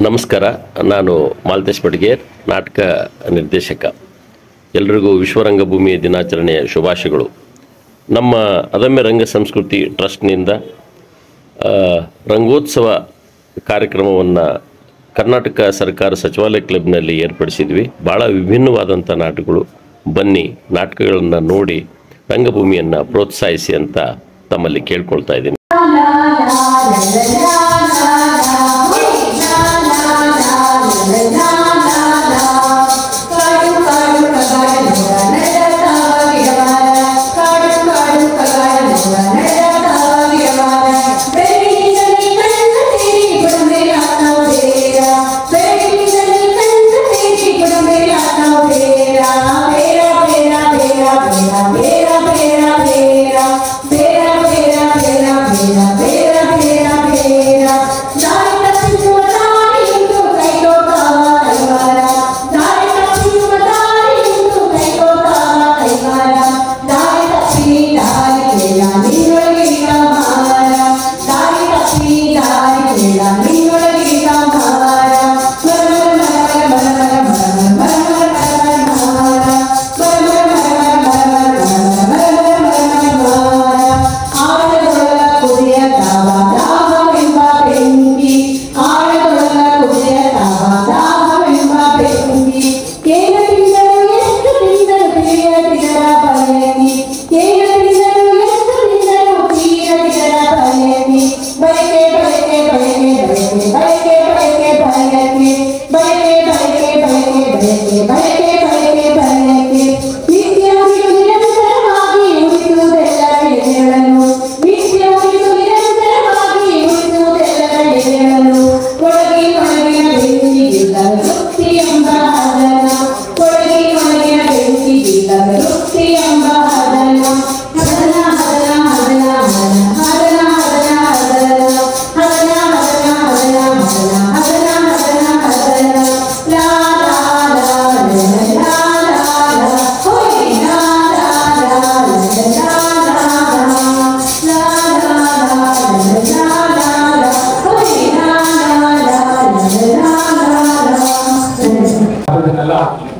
ನಮಸ್ಕಾರ. ನಾನು ಮಾಲ್ತೇಶ್ ಬಡ್ಗೇರ್, ನಾಟಕ ನಿರ್ದೇಶಕ. ಎಲ್ರಿಗೂ ವಿಶ್ವರಂಗಭೂಮಿ ದಿನಾಚರಣೆಯ ಶುಭಾಶಯಗಳು. ನಮ್ಮ ಅದಮ್ಯ ರಂಗ ಸಂಸ್ಕೃತಿ ಟ್ರಸ್ಟ್ನಿಂದ ರಂಗೋತ್ಸವ ಕಾರ್ಯಕ್ರಮವನ್ನು ಕರ್ನಾಟಕ ಸರ್ಕಾರ ಸಚಿವಾಲಯ ಕ್ಲಬ್ನಲ್ಲಿ ಏರ್ಪಡಿಸಿದ್ವಿ. ಭಾಳ ವಿಭಿನ್ನವಾದಂಥ ನಾಟಕಗಳು. ಬನ್ನಿ, ನಾಟಕಗಳನ್ನು ನೋಡಿ ರಂಗಭೂಮಿಯನ್ನು ಪ್ರೋತ್ಸಾಹಿಸಿ ಅಂತ ತಮ್ಮಲ್ಲಿ ಕೇಳ್ಕೊಳ್ತಾ ಇದ್ದೀನಿ.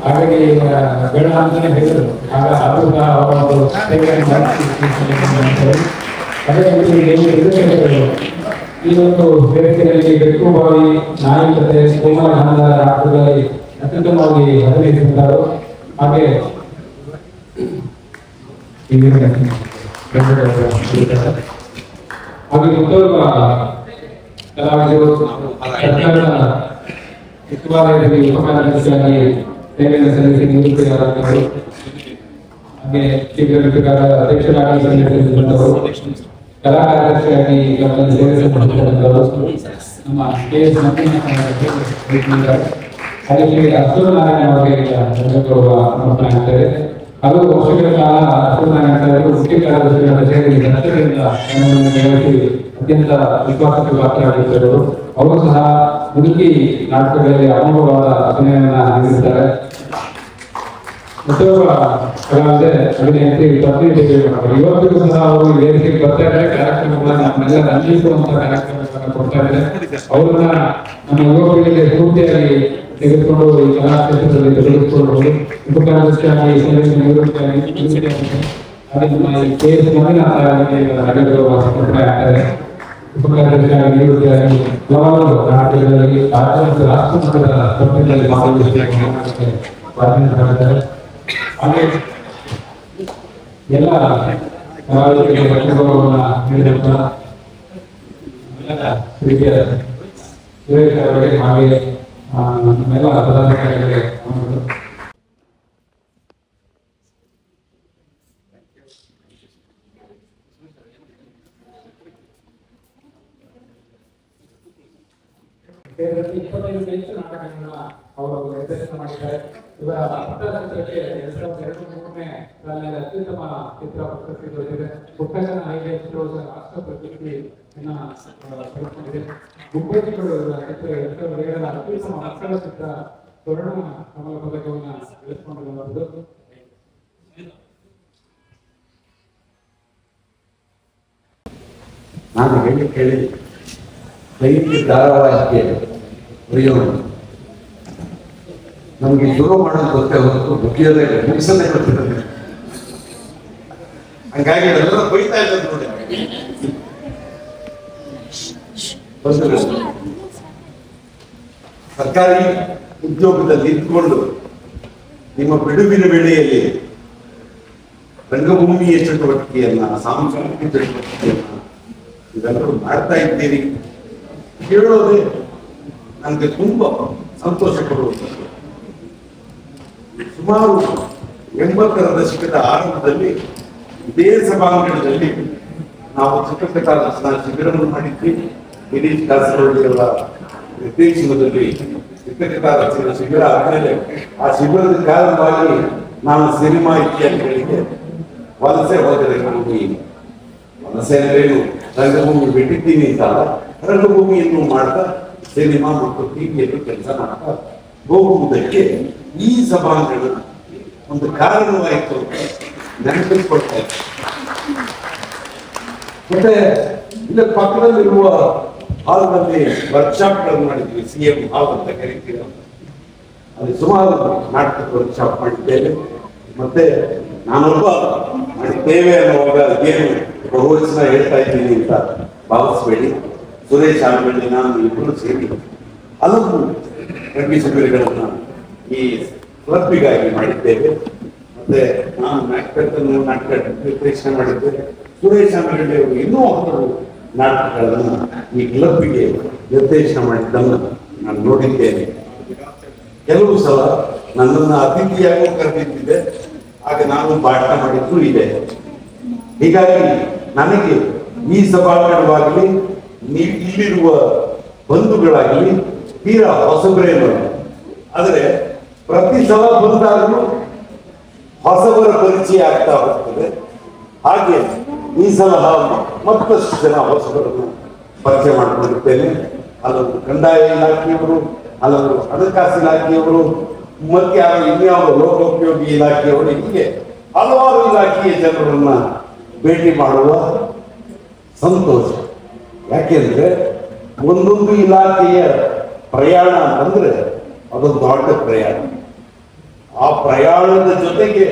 ಹಾಗಾಗಿ ಬೇಡ ಅಂತಾನೆ ಹೇಳಿದ್ರು. ಆಗ ಅದು ಈ ಒಂದು ವೇದಿಕೆಯಲ್ಲಿ ಬೆಕ್ಕು ಬಾವಿ, ನಾಯಿ ಕತೆ, ಕೋಮಲ ಗಾನದ ನಾಟಕಗಳಲ್ಲಿ ಅತ್ಯುತ್ತಮವಾಗಿ ಅಭಿನಯಿಸಿದ್ದಾರೆ. ಹಾಗೆ ಮತ್ತೋರ್ವ ಕಲಾವಿದರು ಸರ್ಕಾರದ ಸಚಿವಾಲಯದಲ್ಲಿ ಉಪಕಾರ್ಯದರ್ಶಿಯಾಗಿ ಸೇವೆಯನ್ನು ಸಲ್ಲಿಸಿ ನಿವೃತ್ತಿಯಾದವರು. ಹಾಗೆ ಶೀಘ್ರಬೇಕಾದ ಅಧ್ಯಕ್ಷರಾಗಿ ಸಲ್ಲಿಸಿದಂತವರು, ಕಲಾ ಕಾರ್ಯದರ್ಶಿಯಾಗಿ ಸೇವೆ ಸಲ್ಲಿಸಿದಂತವರು ನಮ್ಮ ಕೆ.ಎಸ್. ಹಾಗೆ ಶ್ರೀ ಅಶ್ವನಾರಾಯಣ ಅವರಿಗೆ ಸಮರ್ಪಣೆ ಆಗ್ತದೆ. ಹಲವು ವರ್ಷಗಳ ಕಾಲ ಅಶ್ವನಾರಾಯಣ ಅವರು ಮುಖ್ಯ ಕಾರ್ಯದರ್ಶಿಗಳ ಸೇರಿ ದಕ್ಷತೆಯಿಂದ ಅತ್ಯಂತ ವಿಶ್ವಾಸಕ್ಕೆ ಪಾತ್ರರಾಗಿದ್ದರು. ಅವರು ಸಹ ಮುದುಕಿ ನಾಟಕಗಳಲ್ಲಿ ಅಮೋಘವಾದ ಅಭಿನಯವನ್ನು ನೀಡಿದ್ದಾರೆ. ಮತ್ತೊಬ್ಬ ಕಲಾವಿದೆ ಅಭಿನಯಿಸಿ ಇವತ್ತಿಗೂ ಸಹ ಅವರು ವೇದಿಕೆಗೆ ಬರ್ತಾ ಇದ್ದಾರೆ. ಕಾರ್ಯಕ್ರಮಗಳನ್ನ ನಮ್ಮೆಲ್ಲ ರಂಜಿಸುವಂತ ಕಾರ್ಯಕ್ರಮಗಳನ್ನು ಕೊಡ್ತಾ ಇದ್ದಾರೆ. ಅವರನ್ನ ನಮ್ಮ ಯುವ ಪೀಳಿಗೆ ಸ್ಫೂರ್ತಿಯಾಗಿ ತೆಗೆದುಕೊಂಡು ಈ ಕಲಾ ಕ್ಷೇತ್ರದಲ್ಲಿ ತೊಡಗಿಸಿಕೊಳ್ಳಬಹುದು. ಉಪಕಾರ್ಯದರ್ಶಿಯಾಗಿ ಸೇವೆಯನ್ನು ನಿವೃತ್ತಿಯಾಗಿ ಹಾಗೆ ನಮ್ಮ ಕೆ.ಎಸ್. ಸಮರ್ಪಣೆ ಆಗ್ತಾರೆ. ಉಪಕಾರ್ಯದರ್ಶಿಯಾಗಿ ನಿವೃತ್ತಿಯಾಗಿ ಹಲವಾರು ನಾಟಕಗಳಲ್ಲಿ ರಾಷ್ಟ್ರಮಟ್ಟದ ಸ್ಪರ್ಧೆಗಳಲ್ಲಿ ಭಾಗವಹಿಸಲಿದ್ದಾರೆ. ಹಾಗೆ ಎಲ್ಲ ಕಲಾವಿದರಿಗೆ ಗೌರವವನ್ನು ನೀಡಿದಂತ ಪ್ರೀತಿಯ ಸುರೇಶ್ ಅವರಿಗೆ ಹಾಗೆ ನಮ್ಮೆಲ್ಲ ಪದಾಧಿಕಾರಿಗಳಿಗೆ ಸೇರಿದಂತೆ 25 ಹೆಚ್ಚು ನಾಟಕಗಳನ್ನ ಅವರು ನಿರ್ದೇಶನ ಮಾಡಿದ್ದಾರೆ. ಇವರ ಪತ್ರಚಿತ್ರಕ್ಕೆ 2002-2003ನೇ ಸಾಲಿನಲ್ಲಿ ಅತ್ಯುತ್ತಮ ಚಿತ್ರ ಪ್ರಶಸ್ತಿ ದೊರೆತಿದೆ. ಪುಸ್ತಕನ ಆಯ್ಕೆ ಚಿತ್ರವು ರಾಷ್ಟ್ರ ಪ್ರಶಸ್ತಿಯನ್ನ ಪಡೆದುಕೊಂಡಿದೆ. ಗುಬ್ಬಚ್ಚಿಗಳು ಇವರ ಚಿತ್ರ 2002ರ ಅತ್ಯುತ್ತಮ ಮಕ್ಕಳ ಚಿತ್ರ ಸ್ವರ್ಣ ಕಮಲ ಪದಕವನ್ನು ಗಳಿಸಿಕೊಂಡಿರುವುದು. ನಾನು ಹೇಳಿ ಕೇಳಿ ದೈಹಿಕ ಧಾರಾವಾಹಿಗೆ ಅಯ್ಯೋ ನಮ್ಗೆ ಶುರು ಮಾಡೋದು ಗೊತ್ತೇ ಹೊರತು ಮುಗಿಯೋದೇ ಮುಗಿಸೋದೇ ಗೊತ್ತಿರೋದಿಲ್ಲ. ಹಂಗಾಗಿ ಎಲ್ಲ ಬೈತಾ ಇದ್ದಾರೆ ನೋಡಿ. ಸರ್ಕಾರಿ ಉದ್ಯೋಗದಲ್ಲಿ ಇದ್ದುಕೊಂಡು ನಿಮ್ಮ ಬಿಡುವಿನ ವೇಳೆಯಲ್ಲಿ ರಂಗಭೂಮಿಯ ಚಟುವಟಿಕೆಯನ್ನ, ಸಾಂಸ್ಕೃತಿಕ ಚಟುವಟಿಕೆಯನ್ನ ಇವೆಲ್ಲರೂ ಮಾಡ್ತಾ ಇದ್ದೀರಿ ಕೇಳೋದೇ ನನಗೆ ತುಂಬಾ ಸಂತೋಷ ಕೊಡುವುದು. ಸುಮಾರು 80ರ ದಶಕದ ಆರಂಭದಲ್ಲಿ ಇದೇ ಸಭಾಂಗಣದಲ್ಲಿ ನಾವು ಚಿತ್ರಕಥಾ ರಚನಾ ಶಿಬಿರವನ್ನು ಮಾಡಿದ್ವಿ. ಗಿರೀಶ್ ಕಾಸರವಳ್ಳಿಯವರ ನಿರ್ದೇಶನದಲ್ಲಿ ಚಿತ್ರಕಥಾ ರಚನಾ ಶಿಬಿರ ಆದ್ಮೇಲೆ ಆ ಶಿಬಿರದ ಕಾರಣವಾಗಿ ನಾನು ಸಿನಿಮಾ ಇತ್ಯಾದಿಗಳಿಗೆ ವಲಸೆ ಹೋದರೆ ವಲಸೆ ಅಂದ್ರೇನು, ರಂಗಭೂಮಿ ಬಿಟ್ಟಿದ್ದೀನಿ ಅಂತ ರಂಗಭೂಮಿಯನ್ನು ಮಾಡ್ತಾ ಸಿನಿಮಾ ಮತ್ತು ಟಿವಿಯಲ್ಲಿ ಕೆಲಸ ಮಾಡ್ತಾ ಹೋಗುವುದಕ್ಕೆ ಈ ಸಭಾಂಗಣ ಒಂದು ಕಾರಣವಾಯಿತು ನೆನಪಿಸ್ಕೊಳ್ತಾ ಇದ್ದೆ. ಮತ್ತೆ ಇಲ್ಲಿ ಪಕ್ಕದಲ್ಲಿರುವ ಹಾಲ್ನಲ್ಲಿ ವರ್ಕ್ಶಾಪ್ಗಳನ್ನು ಮಾಡಿದ್ವಿ. CM ಹಾಲ್ ಅಂತ ಕರಿತೀವಿ. ಅಲ್ಲಿ ಸುಮಾರು ನಾಟಕ ವರ್ಕ್ಶಾಪ್ ಮಾಡಿದ್ದೇವೆ. ಮತ್ತೆ ನಾನೊಬ್ಬ ಮಾಡಿದ್ದೇವೆ ಅನ್ನುವಾಗ ಏನು ಬಹುವಚನ ಹೇಳ್ತಾ ಇದ್ದೀನಿ ಅಂತ ಭಾವಿಸಬೇಡಿ. ಸುರೇಶ್ ಆಮೇಲೆ ನಾನು ಇಬ್ಬರು ಸೇರಿ ಹಲವು ರಂಗ ಶಿಬಿರಗಳನ್ನು ಈ ಕ್ಲಬ್ಬಿಗಾಗಿ ಮಾಡಿದ್ದೇವೆ. ಮತ್ತೆ ನಾನು ನಾಟಕ ನಿರ್ದೇಶನ ಮಾಡಿದ್ದೇವೆ. ಸುರೇಶ್ ಆಮೇಲೆ ಅವರು ಇನ್ನೂ ಹಲವು ನಾಟಕಗಳನ್ನು ಈ ಕ್ಲಬ್ಬಿಗೆ ನಿರ್ದೇಶನ ಮಾಡಿದ್ದನ್ನು ನಾನು ನೋಡಿದ್ದೇನೆ. ಕೆಲವು ಸಲ ನನ್ನನ್ನು ಅತಿಥಿಯಾಗೂ ಕರೆದಿದ್ದಿದೆ. ಆಗ ನಾನು ಪಾಠ ಮಾಡಿದ್ದು ಇದೆ. ಹೀಗಾಗಿ ನನಗೆ ಈ ಸಭಾಂಗಣವಾಗಲಿ, ನೀವು ಇಲ್ಲಿರುವ ಬಂಧುಗಳಾಗಲಿ ತೀರಾ ಹೊಸಬರೇನು. ಆದರೆ ಪ್ರತಿ ಸಲ ಬಂದಾಗಲೂ ಹೊಸಬರ ಪರಿಚಯ ಆಗ್ತಾ ಹೋಗ್ತದೆ. ಹಾಗೆ ಈ ಸಲ ಮತ್ತಷ್ಟು ಜನ ಹೊಸಬರನ್ನು ಪರಿಚಯ ಮಾಡಿಕೊಂಡಿರ್ತೇನೆ. ಹಲವು ಕಂದಾಯ ಇಲಾಖೆಯವರು, ಹಲವರು ಹಣಕಾಸು ಇಲಾಖೆಯವರು, ಮತ್ತೆ ಇನ್ಯಾವ ಲೋಕೋಪಯೋಗಿ ಇಲಾಖೆಯವರು, ಹೀಗೆ ಹಲವಾರು ಇಲಾಖೆಯ ಜನರನ್ನ ಭೇಟಿ ಮಾಡುವ ಸಂತೋಷ. ಯಾಕೆಂದ್ರೆ ಒಂದೊಂದು ಇಲಾಖೆಯ ಪ್ರಯಾಣ ಅಂದ್ರೆ ಅದೊಂದು ದೊಡ್ಡ ಪ್ರಯಾಣ. ಆ ಪ್ರಯಾಣದ ಜೊತೆಗೆ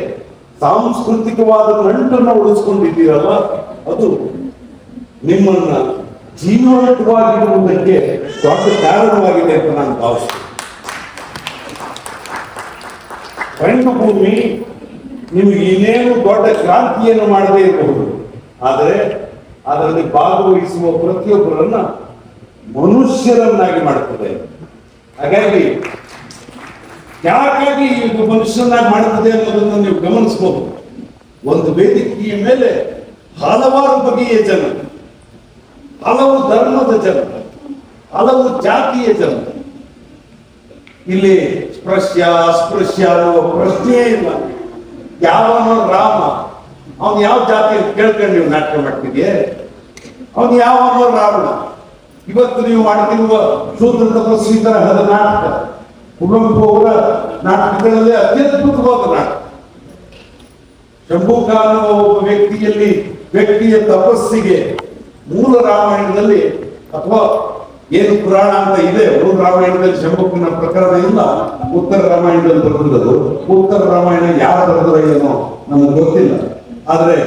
ಸಾಂಸ್ಕೃತಿಕವಾದ ನಂಟನ್ನು ಉಳಿಸ್ಕೊಂಡಿದ್ದೀರಲ್ಲ, ಅದು ನಿಮ್ಮನ್ನ ಜೀವಂತವಾಗಿರುವುದಕ್ಕೆ ದೊಡ್ಡ ಕಾರಣವಾಗಿದೆ ಅಂತ ನಾನು ಭಾವಿಸ್ತೇನೆ. ರಂಗಭೂಮಿ ನಿಮಗೆ ಇನ್ನೇನು ದೊಡ್ಡ ಕ್ರಾಂತಿಯನ್ನು ಮಾಡದೇ ಇರಬಹುದು, ಆದರೆ ಅದರಲ್ಲಿ ಭಾಗವಹಿಸುವ ಪ್ರತಿಯೊಬ್ಬರನ್ನ ಮನುಷ್ಯರನ್ನಾಗಿ ಮಾಡುತ್ತದೆ. ಹಾಗಾಗಿ ಯಾಕಾಗಿ ಇದು ಮನುಷ್ಯರನ್ನಾಗಿ ಮಾಡುತ್ತದೆ ಅನ್ನೋದನ್ನು ನೀವು ಗಮನಿಸಬಹುದು. ಒಂದು ವೇದಿಕೆಯ ಮೇಲೆ ಹಲವಾರು ಬಗೆಯ ಜನ, ಹಲವು ಧರ್ಮದ ಜನ, ಹಲವು ಜಾತಿಯ ಜನ. ಇಲ್ಲಿ ಸ್ಪೃಶ್ಯ ಅಸ್ಪೃಶ್ಯ ಅನ್ನುವ ಪ್ರಶ್ನೆಯೇ ಇಲ್ಲ. ಯಾವನೋ ರಾಮ, ಅವನು ಯಾವ ಜಾತಿ ಅಂತ ಕೇಳ್ಕೊಂಡು ನೀವು ನಾಟಕ ಮಾಡ್ತಿದ್ಯೆ? ಅವನು ಯಾವನೋ ರಾವಣ. ಇವತ್ತು ನೀವು ಮಾಡ್ತಿರುವ ಶೂದ್ರ ತಪಸ್ವಿ ತರಹದ ನಾಟಕ ಕುವೆಂಪು ಅವರ ನಾಟಕಗಳಲ್ಲಿ ಅತ್ಯದ್ಭುತವಾದ ನಾಟಕ. ಶಂಭೂಕ ಅನ್ನುವ ಒಬ್ಬ ವ್ಯಕ್ತಿಯ ತಪಸ್ಸಿಗೆ ಮೂಲ ರಾಮಾಯಣದಲ್ಲಿ ಅಥವಾ ಏನು ಪುರಾಣ ಅಂತ ಇದೆ, ಮೂಲ ರಾಮಾಯಣದಲ್ಲಿ ಶಂಭುಕನ ಪ್ರಕರಣ ಇಲ್ಲ, ಉತ್ತರ ರಾಮಾಯಣದಲ್ಲಿ ಬರೆದದ್ದು. ಉತ್ತರ ರಾಮಾಯಣ ಯಾರು ಬರೆದೋ ಏನೋ ನಮ್ಗೆ ಗೊತ್ತಿಲ್ಲ. ಆದ್ರೆ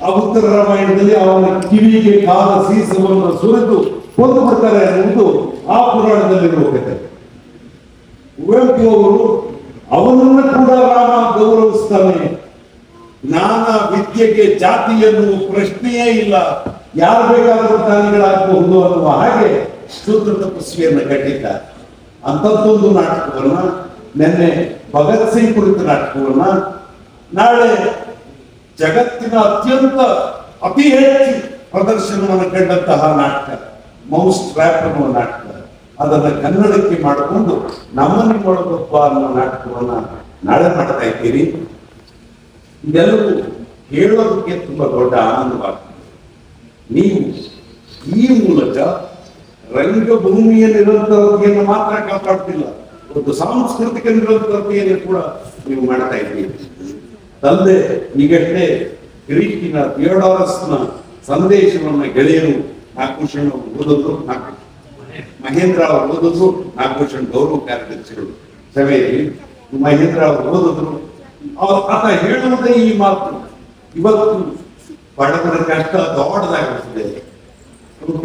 ಆ ಉತ್ತರ ರಾಮಾಯಣದಲ್ಲಿ ಅವನ ಕಿವಿಗೆ ಕಾದ ಸೀಸವನ್ನು ಸುರಿದು ಕೊಂದು ಬಿಡ್ತಾರೆ ಅನ್ನುವುದು ಆ ಪುರಾಣದಲ್ಲಿರುವ ಕಥೆ. ಕುವೆಂಪು ಅವರು ಅವನನ್ನು ಕೂಡ ರಾಮ ಗೌರವಿಸ್ತಾನೆ. ನಾನಾ ವಿದ್ಯೆಗೆ ಜಾತಿಯನ್ನು ಪ್ರಶ್ನೆಯೇ ಇಲ್ಲ, ಯಾರು ಬೇಕಾದರೂ ಜ್ಞಾನಿಗಳಾಗಬಹುದು ಅನ್ನುವ ಹಾಗೆ ಶೂದ್ರ ತಪಸ್ವಿಯನ್ನ ಕಟ್ಟಿದ್ದಾರೆ. ಅಂಥದ್ದೊಂದು ನಾಟಕವನ್ನ, ನಿನ್ನೆ ಭಗತ್ ಸಿಂಗ್ ಕುರಿತ ನಾಟಕವನ್ನ, ನಾಳೆ ಜಗತ್ತಿನ ಅತಿ ಹೆಚ್ಚು ಪ್ರದರ್ಶನವನ್ನು ಕಂಡಂತಹ ನಾಟಕ ಮೌಸ್ ಟ್ರ್ಯಾಪ್ ಅನ್ನುವ ನಾಟಕ, ಅದನ್ನ ಕನ್ನಡಕ್ಕೆ ಮಾಡಿಕೊಂಡು ನಮ್ಮನಿಗೊಳಗೊಬ್ಬ ಅನ್ನುವ ನಾಟಕವನ್ನ ನಾಳೆ ಮಾಡ್ತಾ ಇದ್ದೀರಿ. ಇದೆಲ್ಲವೂ ಹೇಳೋದಕ್ಕೆ ತುಂಬಾ ದೊಡ್ಡ ಆನಂದವಾಗ್ತದೆ. ನೀವು ಈ ಮೂಲಕ ರಂಗಭೂಮಿಯ ನಿರಂತರತೆಯನ್ನು ಮಾತ್ರ ಕಾಪಾಡ್ತಿಲ್ಲ, ಒಂದು ಸಾಂಸ್ಕೃತಿಕ ನಿರಂತರತೆಯನ್ನು ಕೂಡ ನೀವು ಮಾಡ್ತಾ ಇದ್ದೀರಿ. ತಂದೆ ಈಗಷ್ಟೇ ಗ್ರೀಕಿನ ಥಿಯೋಡಾರಸ್ನ ಸಂದೇಶವನ್ನ ಗೆಳೆಯರು ನಾಲ್ಕು ಓದೋದು, ಮಹೇಂದ್ರ ಅವರು ಓದಿದ್ರು, ನಾಗಭೂಷಣ್ ಗೌರವ ಕಾರ್ಯದರ್ಶಿಗಳು ಸಭೆಯಲ್ಲಿ ಮಹೇಂದ್ರ ಅವರು ಓದಿದ್ರು. ಆತ ಹೇಳುವುದೇ ಈ ಮಾತು. ಇವತ್ತು ಬಡವರ ಕಷ್ಟ ದೊಡ್ಡದಾಗುತ್ತಿದೆ,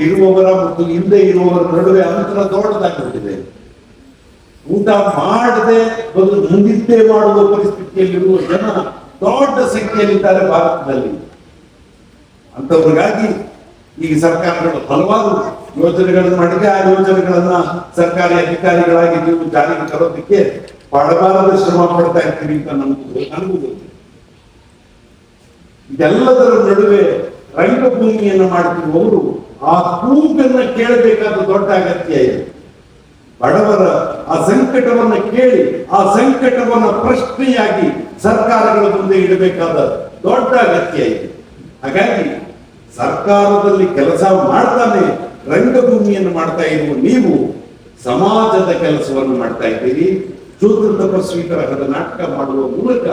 ಇರುವವರ ಮತ್ತು ಹಿಂದೆ ಇರುವವರ ನಡುವೆ ಅಂತರ ದೊಡ್ಡದಾಗುತ್ತಿದೆ. ಊಟ ಮಾಡದೆ ಬದಲು ಮುಂದಿದ್ದೇ ಮಾಡುವ ಪರಿಸ್ಥಿತಿಯಲ್ಲಿರುವ ಜನ ದೊಡ್ಡ ಸಂಖ್ಯೆಯಲ್ಲಿದ್ದಾರೆ ಭಾರತದಲ್ಲಿ. ಅಂತವ್ರಿಗಾಗಿ ಈಗ ಸರ್ಕಾರಗಳು ಹಲವಾರು ಯೋಜನೆಗಳನ್ನು ಮಾಡಿದೆ. ಆ ಯೋಜನೆಗಳನ್ನ ಸರ್ಕಾರಿ ಅಧಿಕಾರಿಗಳಾಗಿ ನೀವು ಜಾರಿಗೆ ತರೋದಕ್ಕೆ ಪಡಬಾರದ ಶ್ರಮ ಪಡ್ತಾ ಇರ್ತೀವಿ ಅಂತ ನನಗೂ ಗೊತ್ತಿದೆ. ಇದೆಲ್ಲದರ ನಡುವೆ ರಂಗಭೂಮಿಯನ್ನು ಮಾಡ್ತಿರುವವರು ಆ ಕೂಗನ್ನ ಕೇಳಬೇಕಾದ ದೊಡ್ಡ ಅಗತ್ಯ ಇದೆ. ಬಡವರ ಆ ಸಂಕಟವನ್ನ ಕೇಳಿ ಆ ಸಂಕಟವನ್ನ ಪ್ರಶ್ನೆಯಾಗಿ ಸರ್ಕಾರಗಳ ಮುಂದೆ ಇಡಬೇಕಾದ ದೊಡ್ಡ ಅಗತ್ಯ ಇದೆ. ಹಾಗಾಗಿ ಸರ್ಕಾರದಲ್ಲಿ ಕೆಲಸ ಮಾಡ್ತಾನೆ ರಂಗಭೂಮಿಯನ್ನು ಮಾಡ್ತಾ ಇರುವ ನೀವು ಸಮಾಜದ ಕೆಲಸವನ್ನು ಮಾಡ್ತಾ ಇದ್ದೀರಿ. ಶೂದ್ರ ತಪಸ್ವಿ ತರಹದ ನಾಟಕ ಮಾಡುವ ಮೂಲಕ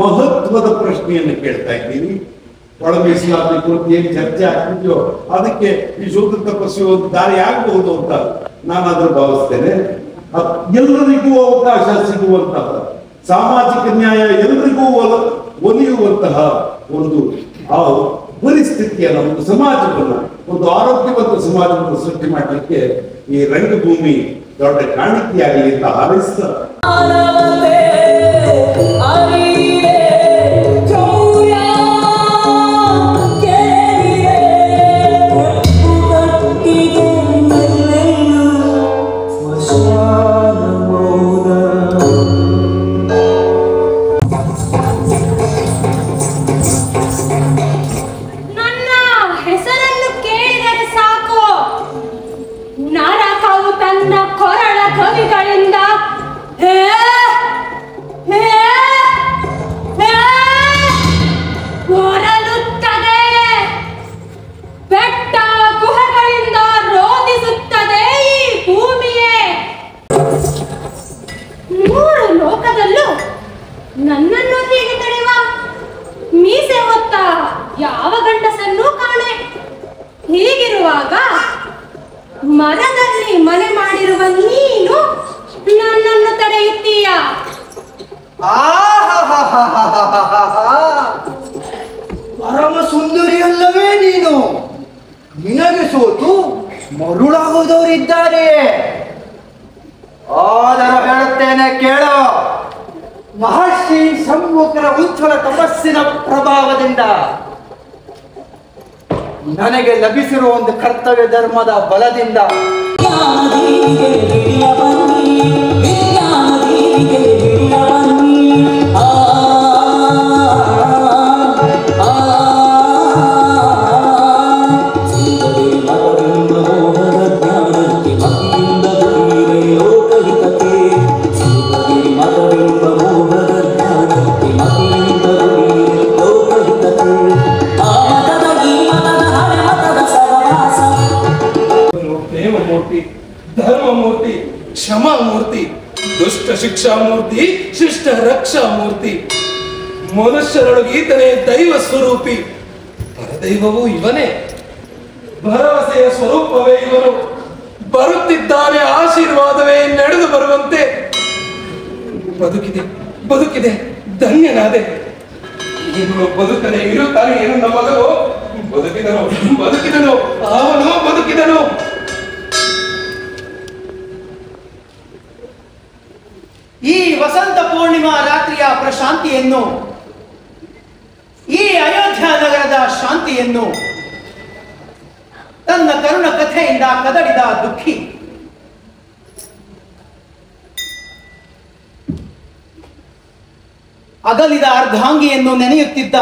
ಮಹತ್ವದ ಪ್ರಶ್ನೆಯನ್ನು ಕೇಳ್ತಾ ಇದ್ದೀರಿ. ಒಳ ಮೀಸಲಾತಿ ಕುರಿತು ಏನ್ ಚರ್ಚೆ ಆಗ್ತಿದ್ಯೋ ಅದಕ್ಕೆ ಈ ಶೂದ್ರ ತಪಸ್ವಿ ಒಂದು ದಾರಿ ಆಗಬಹುದು ಅಂತ ನಾನಾದ್ರೂ ಭಾವಿಸ್ತೇನೆ. ಎಲ್ಲರಿಗೂ ಅವಕಾಶ ಸಿಗುವಂತಹ ಸಾಮಾಜಿಕ ನ್ಯಾಯ ಎಲ್ಲರಿಗೂ ಒಲಿಯುವಂತಹ ಒಂದು ಆ ಪರಿಸ್ಥಿತಿಯನ್ನು, ಒಂದು ಸಮಾಜವನ್ನು, ಒಂದು ಆರೋಗ್ಯವಂತ ಸಮಾಜವನ್ನು ಸೃಷ್ಟಿ ಮಾಡಲಿಕ್ಕೆ ಈ ರಂಗಭೂಮಿ ದೊಡ್ಡ ಕಾಣಿಕೆಯಾಗಲಿ ಅಂತ ಹಾರೈಸ್ತಾ ನನ್ನನ್ನು ಹೀಗೆ ತಡೆಯುವ ಮೀಸೆ ಹೊತ್ತ ಯಾವ ಗಂಡಸನ್ನೂ ಕಾಣೆ. ಹೀಗಿರುವಾಗ ಮರದಲ್ಲಿ ಮನೆ ಮಾಡಿರುವ ನೀನು ನನ್ನನ್ನು ತಡೆಯುತ್ತೀಯ? ಪರಮ ಸುಂದರಿಯಲ್ಲವೇ ನೀನು? ನಿನಗೆ ಸೋತು ಮರುಳಾಗುವುದವರಿದ್ದಾರೆ. ಆದರೂ ಹೇಳುತ್ತೇನೆ ಕೇಳೋ. ಮಹರ್ಷಿ ಸಮ್ಮುಖರ ಉಜ್ವಲ ತಪಸ್ಸಿನ ಪ್ರಭಾವದಿಂದ ನನಗೆ ಲಭಿಸಿರುವ ಒಂದು ಕರ್ತವ್ಯ ಧರ್ಮದ ಬಲದಿಂದ ಧರ್ಮಮೂರ್ತಿ, ಕ್ಷಮಾಮೂರ್ತಿ, ದುಷ್ಟ ಶಿಕ್ಷಾಮೂರ್ತಿ, ಶಿಷ್ಟ ರಕ್ಷಾಮೂರ್ತಿ. ಮನುಷ್ಯರೊಳಗೆ ಈತನೇ ದೈವ ಸ್ವರೂಪಿ. ಪರದೈವವೂ ಇವನೇ. ಭರವಸೆಯ ಸ್ವರೂಪವೇ ಇವನು. ಬರುತ್ತಿದ್ದಾನೆ ಆಶೀರ್ವಾದವೇ ನಡೆದು ಬರುವಂತೆ. ಬದುಕಿದೆ ಬದುಕಿದೆ ಧನ್ಯನಾದೆ. ಇನ್ನು ಬದುಕನೆ ಇರುತ್ತಾನೆ ಏನು ನಮ್ಮ ಮಗನು. ಬದುಕಿದನು ಬದುಕಿದನು ಅವನು ಬದುಕಿದನು. ಈ ವಸಂತ ಪೂರ್ಣಿಮಾ ರಾತ್ರಿಯ ಪ್ರಶಾಂತಿಯನ್ನು, ಈ ಅಯೋಧ್ಯ ನಗರದ ಶಾಂತಿಯನ್ನು ತನ್ನ ಕರುಣ ಕಥೆಯಿಂದ ಕದಡಿದ ದುಃಖಿ ಅಗಲಿದ ಅರ್ಧಾಂಗಿಯನ್ನು ನೆನೆಯುತ್ತಿದ್ದ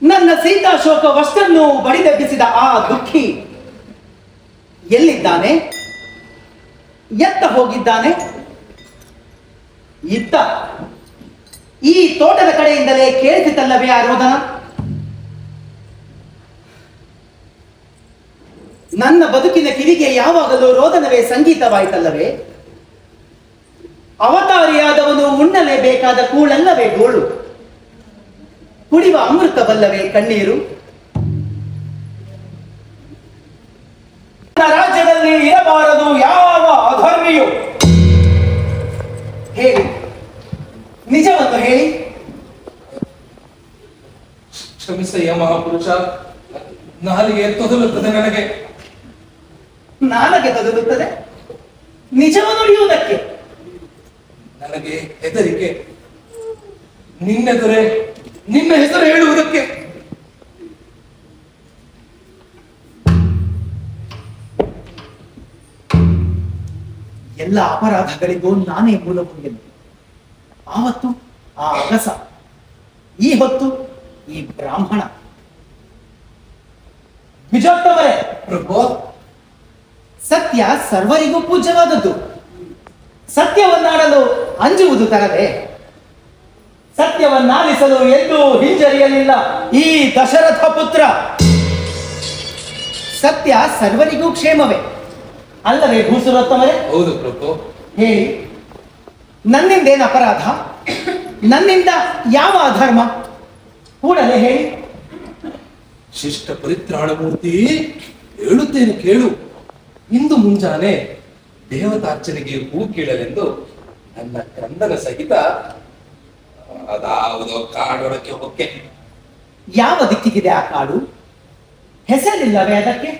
ನನ್ನ ಸೀತಾಶೋಕ ವಷ್ಟನ್ನು ಬಡಿದೆಬ್ಬಿಸಿದ ಆ ದುಃಖಿ ಎಲ್ಲಿದ್ದಾನೆ? ಎತ್ತ ಹೋಗಿದ್ದಾನೆ? ಇತ್ತ ಈ ತೋಟದ ಕಡೆಯಿಂದಲೇ ಕೇಳಿಸಿತಲ್ಲವೇ ಆ ರೋದನ? ನನ್ನ ಬದುಕಿನ ಕಿವಿಗೆ ಯಾವಾಗಲೂ ರೋದನವೇ ಸಂಗೀತವಾಯಿತಲ್ಲವೇ? ಅವತಾರಿಯಾದವನು ಉಣ್ಣಲೇಬೇಕಾದ ಕೂಳಲ್ಲವೇ ಗೋಳು? ಕುಡಿವ ಅಮೃತವಲ್ಲವೇ ಕಣ್ಣೀರು? ರಾಜ್ಯದಲ್ಲಿ ಬಿಡಬಾರದು ಯಾವ ಅಧರ್ಮಿಯು. ಹೇಳಿ, ನಿಜವನ್ನು ಹೇಳಿ. ಕ್ಷಮಿಸಯ್ಯ ಮಹಾಪುರುಷ, ನಾಲಿಗೆ ತೊದಲುತ್ತದೆ ನನಗೆ. ನನಗೆ ತದಲುತ್ತದೆ ನಿಜವನ್ನು ನುಡಿಯುವುದಕ್ಕೆ. ನನಗೆ ಹೆದರಿಕೆ, ನಿನ್ನೆದುರೆ ನಿನ್ನ ಹೆಸರು ಹೇಳುವುದಕ್ಕೆ. ಎಲ್ಲ ಅಪರಾಧಗಳಿಗೂ ನಾನೇ ಮೂಲಭೂಮಿಯನ್ನು. ಆವತ್ತು ಆ ಅಗಸ, ಈ ಹೊತ್ತು ಈ ಬ್ರಾಹ್ಮಣ. ವಿಜಯೋತ್ತಮರೇ, ಪ್ರಭು, ಸತ್ಯ ಸರ್ವರಿಗೂ ಪೂಜ್ಯವಾದದ್ದು. ಸತ್ಯವನ್ನಾಡಲು ಅಂಜುವುದು ತರವೇ? ಸತ್ಯವನ್ನಾಲಿಸಲು ಎಂದೂ ಹಿಂಜರಿಯಲಿಲ್ಲ ಈ ದಶರಥ ಪುತ್ರ. ಸತ್ಯ ಸರ್ವರಿಗೂ ಕ್ಷೇಮವೇ ಅಲ್ಲವೇ ಭೂಸುರೋತ್ತಮರೇ? ಹೌದು ಪ್ರಭು. ಹೇಳಿ, ನನ್ನಿಂದೇನು ಅಪರಾಧ? ನನ್ನಿಂದ ಯಾವ ಅಧರ್ಮ? ಕೂಡಲೇ ಹೇಳಿ. ಶಿಷ್ಟ ಪರಿತ್ರಾಣ ಮೂರ್ತಿ, ಹೇಳುತ್ತೇನೆ ಕೇಳು. ಇಂದು ಮುಂಜಾನೆ ದೇವತಾರ್ಚನೆಗೆ ಹೂ ಕೀಳಲೆಂದು ನನ್ನ ಕಂದನ ಸಹಿತ ಅದಾವುದೋ ಕಾಡೊಳಕ್ಕೆ ಹೊಕ್ಕೆ. ಯಾವ ದಿಕ್ಕಿಗಿದೆ ಆ ಕಾಡು? ಹೆಸರಿಲ್ಲವೇ ಅದಕ್ಕೆ?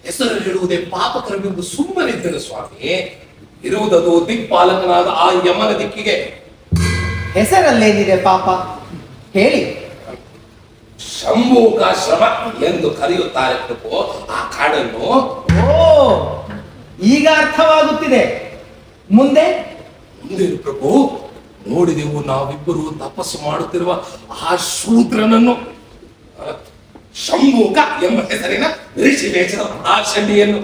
ಹೆಸರು ಹೇಳುವುದೇ ಪಾಪಕರವೆಂದು ಸುಮ್ಮನಿದ್ದನು ಸ್ವಾಮಿ. ಇರುವುದದು ದಿಕ್ಪಾಲಕನಾದ ಆ ಯಮನ ದಿಕ್ಕಿಗೆ. ಹೆಸರಲ್ಲೇನಿದೆ ಪಾಪ? ಹೇಳಿ. ಶಂಭೂಕಾಶ್ರಮ ಎಂದು ಕರೆಯುತ್ತಾರೆ ಪ್ರಭು ಆ ಕಾಡನ್ನು. ಓ, ಈಗ ಅರ್ಥವಾಗುತ್ತಿದೆ. ಮುಂದೆ ಮುಂದೇನು ಪ್ರಭು? ನೋಡಿದೆವು ನಾವಿಬ್ಬರು ತಪಸ್ಸು ಮಾಡುತ್ತಿರುವ ಆ ಶೂದ್ರನನ್ನು, ಶಂಭೂಕ ಎಂಬ ಹೆಸರಿನ ಋಷಿ ವೇಷದ ಆ ಶಂಡಿಯನ್ನು.